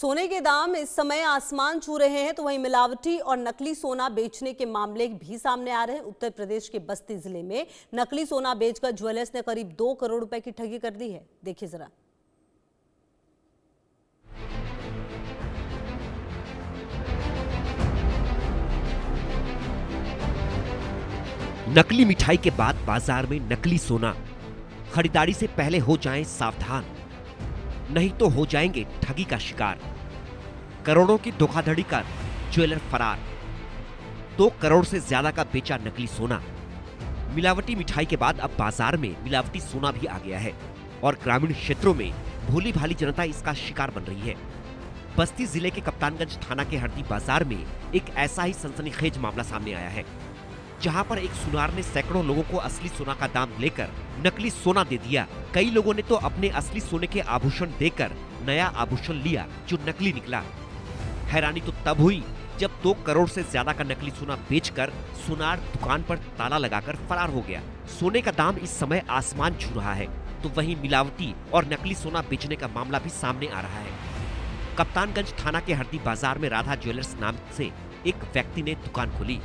सोने के दाम इस समय आसमान छू रहे हैं, तो वहीं मिलावटी और नकली सोना बेचने के मामले भी सामने आ रहे हैं। उत्तर प्रदेश के बस्ती जिले में नकली सोना बेचकर ज्वेलर्स ने करीब 2 करोड़ रुपए की ठगी कर दी है। देखिए जरा। नकली मिठाई के बाद बाजार में नकली सोना। खरीदारी से पहले हो जाएं सावधान, नहीं तो हो जाएंगे ठगी का शिकार। करोड़ों की धोखाधड़ी कर ज्वेलर फरार। 2 करोड़ से ज्यादा का बेचा नकली सोना। मिलावटी मिठाई के बाद अब बाजार में मिलावटी सोना भी आ गया है और ग्रामीण क्षेत्रों में भोली भाली जनता इसका शिकार बन रही है। बस्ती जिले के कप्तानगंज थाना के हरदी बाजार में एक ऐसा ही सनसनीखेज मामला सामने आया है, जहां पर एक सुनार ने सैकड़ों लोगों को असली सोना का दाम लेकर नकली सोना दे दिया। कई लोगों ने तो अपने असली सोने के आभूषण देकर नया आभूषण लिया जो नकली निकला। हैरानी तो तब हुई जब 2 करोड़ से ज्यादा का नकली सोना बेचकर सुनार दुकान पर ताला लगाकर फरार हो गया। सोने का दाम इस समय आसमान छू रहा है, तो वहीं मिलावटी और नकली सोना बेचने का मामला भी सामने आ रहा है। कप्तानगंज थाना के हरदी बाजार में राधा ज्वेलर्स नाम से एक व्यक्ति ने दुकान खोली।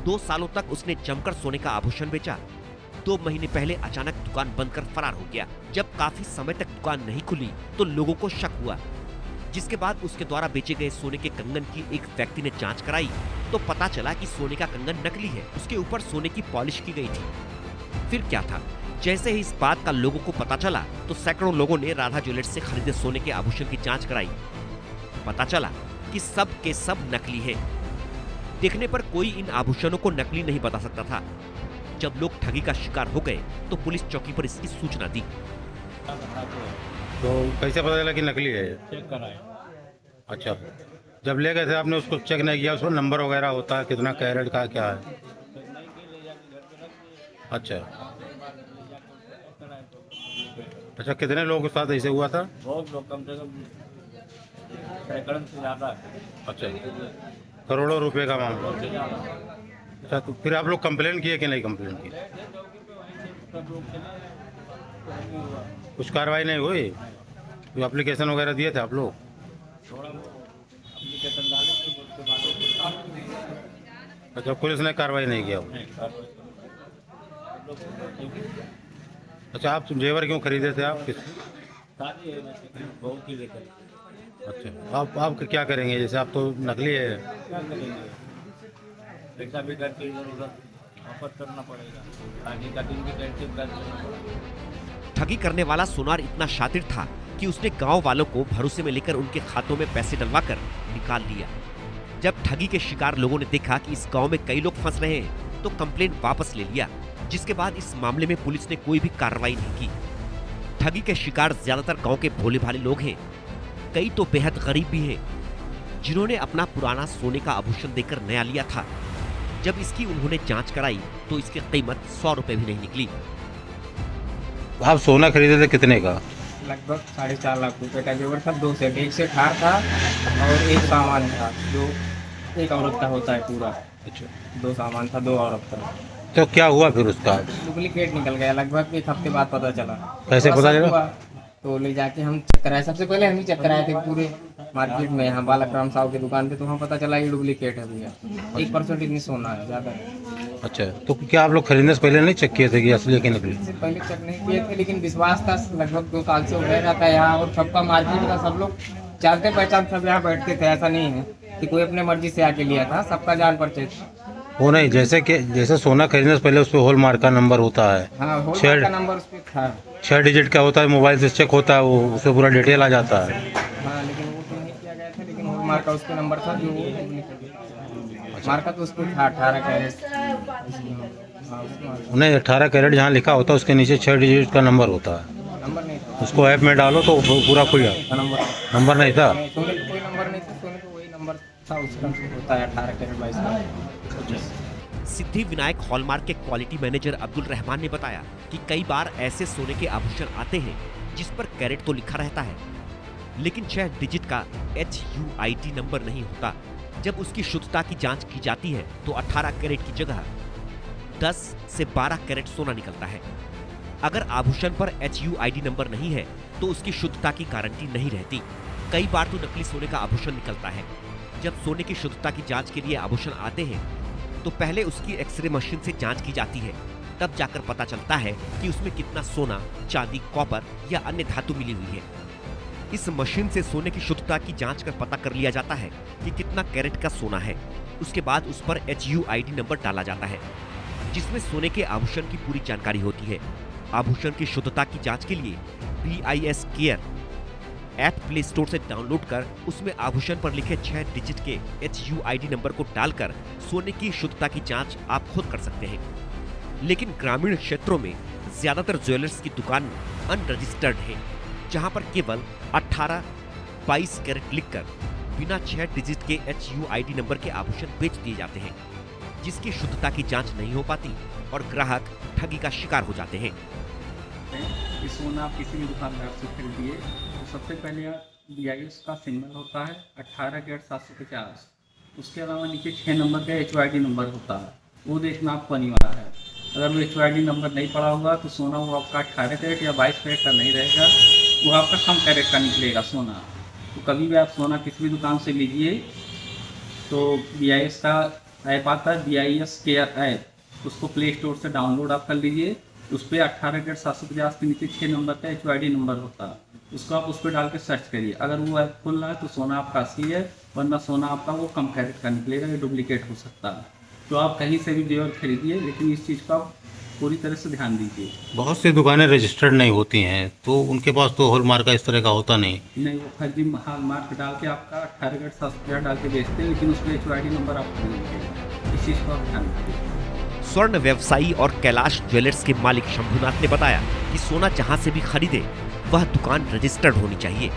2 सालों तक उसने जमकर सोने का आभूषण बेचा। 2 महीने पहले अचानक दुकान बंद कर फरार हो गया। जब काफी समय तक दुकान नहीं खुली तो लोगों को शक हुआ, जिसके बाद उसके द्वारा बेचे गए सोने के कंगन की एक व्यक्ति ने जांच कराई तो पता चला कि सोने का कंगन नकली है। उसके ऊपर सोने की पॉलिश की गई थी। फिर क्या था, जैसे ही इस बात का लोगों को पता चला तो सैकड़ों लोगों ने राधा ज्वेलर्स से खरीदे सोने के आभूषण की जांच कराई। पता चला कि सब के सब नकली है। देखने पर कोई इन आभूषणों को नकली नहीं बता सकता था। जब लोग ठगी का शिकार हो गए तो पुलिस चौकी पर इसकी सूचना दी। तो कैसे पता चला कि नकली है? चेक कराए। अच्छा, जब ले गए थे आपने उसको चेक नहीं किया? उसको नंबर वगैरह होता है, कितना कैरेट का क्या है? अच्छा अच्छा, कितने लोगों के साथ ऐसे हुआ था? बहुत लोग, कम से कम सैकड़ों से ज़्यादा। अच्छा, करोड़ों रुपए का मामला। अच्छा, तो फिर आप लोग कंप्लेन किए कि नहीं कंप्लेन किए? कुछ कार्रवाई नहीं हुई? तो एप्लीकेशन वगैरह दिए थे आप लोग? अच्छा, पुलिस ने कार्रवाई नहीं किया? अच्छा, आप जेवर क्यों खरीदे थे आप? किस? अच्छा, आप क्या करेंगे? जैसे आप तो नकली है। क्या करेंगे, पैसा भी करके इधर वापस करना पड़ेगा। आगे का दिन भी कैसे कर। ठगी करने वाला सोनार इतना शातिर था कि उसने गांव वालों को भरोसे में लेकर उनके खातों में पैसे डलवाकर निकाल लिया। जब ठगी के शिकार लोगों ने देखा कि इस गांव में कई लोग फंस रहे हैं तो कंप्लेंट वापस ले लिया, जिसके बाद इस मामले में पुलिस ने कोई भी कार्रवाई नहीं की। ठगी के शिकार ज्यादातर गांव के भोले भाले लोग हैं। कई तो बेहद गरीब भी हैं, जिन्होंने अपना पुराना सोने का आभूषण देकर नया लिया था। जब इसकी उन्होंने जांच कराई तो इसकी कीमत 100 रुपए भी नहीं निकली। आप सोना खरीदे थे कितने का? लगभग 4.5 लाख रुपए का जेवर था। 2 सेट, एक सेट हार था और एक सामान था जो एक औरत का होता है पूरा। अच्छा, 2 सामान था, 2 औरत का। तो क्या हुआ फिर उसका? डुप्लीकेट निकल गया। लगभग 1 हफ्ते बाद पता चला। कैसे पता चला? तो ले जाके हम चेक कराए। सबसे पहले हम ही चेक कराए थे पूरे मार्केट में, यहाँ बालकराम साहब की दुकान पे। तो वहाँ पता चला ये डुप्लीकेट है भैया। 1% इतनी सोना है, ज़्यादा है। अच्छा, तो क्या आप लोग खरीदने से पहले नहीं चेक किए थे कि असली है कि नकली? इससे पहले चेक नहीं किए थे, लेकिन विश्वास था। लगभग 2 साल से हो गया था यहाँ, और सबका मार्केट का सब लोग जानते पहचान, सब यहाँ बैठते थे। ऐसा नहीं है कि कोई अपने मर्जी से आके लिया था, सबका जान परिचय। वो नहीं, जैसे सोना खरीदने से पहले उस पर हॉलमार्क का नंबर होता है। हाँ, हॉलमार्क का नंबर उस पर था। 6 डिजिट का होता है, मोबाइल से चेक होता है, वो उसमें पूरा डिटेल आ जाता है। हाँ, लेकिन वो तो नहीं किया गया था। लेकिन हॉलमार्क का उस पर नंबर था जो मार्का, तो उस पर था 18 कैरेट। नहीं, 18 कैरेट जहाँ लिखा होता है उसके नीचे 6 डिजिट का नंबर होता है। नंबर नहीं था। उसको ऐप में डालो तो पूरा खुल जाता। नंबर नहीं था? सोने का कोई नंबर नहीं था। सोने का वही नंबर था, उसका होता है 18 कैरेट 22 का। सिद्धि विनायक हॉलमार्क के क्वालिटी मैनेजर अब्दुल रहमान ने बताया कि कई बार ऐसे सोने के आभूषण आते हैं जिस पर कैरेट तो लिखा रहता है, लेकिन 6 डिजिट का HUID नंबर नहीं होता। जब उसकी शुद्धता की जांच की जाती है तो 18 कैरेट की जगह 10 से 12 कैरेट सोना निकलता है। अगर आभूषण पर HUID नंबर नहीं है तो उसकी शुद्धता की गारंटी नहीं रहती। कई बार तो नकली सोने का आभूषण निकलता है। जब सोने की शुद्धता की जांच के लिए आभूषण आते हैं तो पहले उसकी एक्सरे मशीन से जांच की जाती है, तब जाकर पता चलता है कि उसमें कितना सोना, चांदी, कॉपर या अन्य धातु मिली हुई है। इस मशीन से सोने की शुद्धता की जांच कर पता कर लिया जाता है कि कितना कैरेट का सोना है। उसके बाद उस पर HUID नंबर डाला जाता है, जिसमें सोने के आभूषण की पूरी जानकारी होती है। आभूषण की शुद्धता की जांच के लिए BIS care app play store से डाउनलोड कर उसमें आभूषण पर लिखे 6 डिजिट के HUID नंबर को डालकर सोने की शुद्धता की जांच आप खुद कर सकते हैं। लेकिन ग्रामीण क्षेत्रों में ज्यादातर ज्वेलर्स की दुकान अनरजिस्टर्ड है, जहां पर केवल 18-22 कैरेट लिखकर बिना 6 डिजिट के HUID नंबर के आभूषण बेच दिए जाते हैं, जिसकी शुद्धता की जांच नहीं हो पाती और ग्राहक ठगी का शिकार हो जाते हैं। कि सोना आप किसी भी दुकानदार से खरीदिए तो सबसे पहले BIS का सिग्नल होता है 18 कैरेट 750। उसके अलावा नीचे 6 नंबर का HUID नंबर होता है, वो देखना आपको अनिवार्य है। अगर वो HUID नंबर नहीं पड़ा होगा तो सोना वो आपका 18 कैरेट या 22 कैरेट का नहीं रहेगा, वो आपका कम कैरेट का निकलेगा सोना। तो कभी भी आप सोना किसी भी दुकान से लीजिए तो BIS का ऐप आता है, BIS केयर ऐप, उसको प्ले स्टोर से डाउनलोड आप कर लीजिए। उस पर 18 कैरेट 750 के नीचे 6 नंबर का HUID नंबर होता है, उसको आप उस पर डाल के सर्च करिए। अगर वो ऐप खुल रहा है तो सोना आपका असली है, वरना सोना आपका वो कम कैरेट का निकलेगा, ये डुप्लीकेट हो सकता है। तो आप कहीं से भी जेवर खरीदिए, लेकिन इस चीज़ का पूरी तरह से ध्यान दीजिए। बहुत सी दुकानें रजिस्टर्ड नहीं होती हैं, तो उनके पास तो हॉलमार्क का इस तरह का होता नहीं। वो फर्जी हॉलमार्क डाल के आपका 18 कैरेट 750 डाल के बेचते हैं, लेकिन उसमें HUID नंबर आपको नहीं मिलेगा। इस चीज़ को आप ध्यान दीजिए। स्वर्ण व्यवसायी और कैलाश ज्वेलर्स के मालिक शंभुनाथ ने बताया कि सोना जहां से भी खरीदे वह दुकान रजिस्टर्ड होनी चाहिए।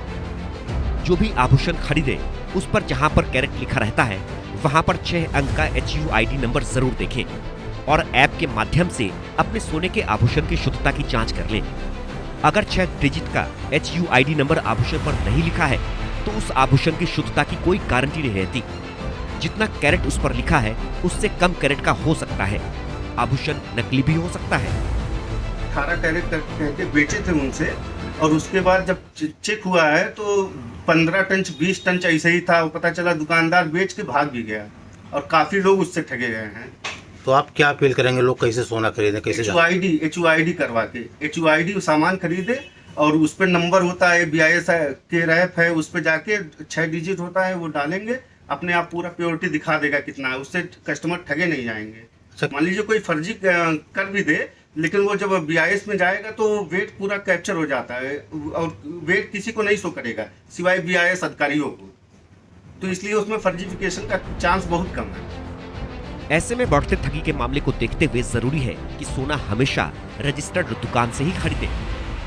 जो भी आभूषण खरीदे उस पर जहां पर कैरेट लिखा रहता है वहां पर 6 अंक का HUID नंबर जरूर देखें और ऐप के माध्यम से अपने सोने के आभूषण की शुद्धता की जांच कर लें। अगर 6 डिजिट का HUID नंबर आभूषण पर नहीं लिखा है तो उस आभूषण की शुद्धता की कोई गारंटी नहीं रहती। जितना कैरेट उस पर लिखा है उससे कम कैरेट का हो सकता है। आभूषण नकली भी हो सकता है। 18 कैरेट कह के बेचे थे उनसे, और उसके बाद जब चेक हुआ है तो 15 टन 20 टन ऐसे ही था। पता चला दुकानदार बेच के भाग भी गया और काफ़ी लोग उससे ठगे गए हैं। तो आप क्या अपील करेंगे, लोग कैसे सोना खरीदें, कैसे HUID करवा के HUID सामान खरीदे और उस पर नंबर होता है, BIS के ऐप है, उस पर जाके 6 डिजिट होता है, वो डालेंगे, अपने आप पूरा प्योरिटी दिखा देगा कितना है। उससे कस्टमर ठगे नहीं जाएंगे। मान लीजिए कोई फर्जी कर भी दे, लेकिन वो जब BIS में जाएगा तो वेट पूरा कैप्चर हो जाता है और वेट किसी को नहीं शो करेगा सिवाय BIS अधिकारियों को, तो इसलिए उसमें फर्जिफिकेशन का चांस बहुत कम है। ऐसे में बढ़ते ठगी के मामले को देखते हुए जरूरी है कि सोना हमेशा रजिस्टर्ड दुकान से ही खरीदे।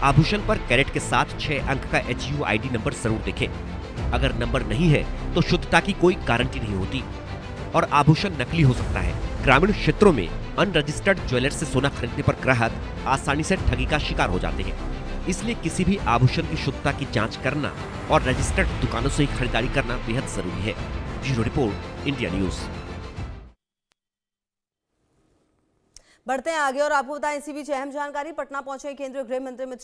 आभूषण पर कैरेट के साथ 6 अंक का HUID नंबर जरूर देखें। अगर नंबर नहीं है तो शुद्धता की कोई गारंटी नहीं होती और आभूषण नकली हो सकता है। ग्रामीण क्षेत्रों में अनरजिस्टर्ड ज्वेलर से सोना खरीदने पर ग्राहक आसानी से ठगी का शिकार हो जाते हैं। इसलिए किसी भी आभूषण की शुद्धता की जांच करना और रजिस्टर्ड दुकानों से ही खरीदारी करना बेहद जरूरी है। Bureau report, India news. बढ़ते हैं आगे और आपको बताएं इसी बीच अहम जानकारी। पटना पहुंचे केंद्रीय गृह मंत्री अमित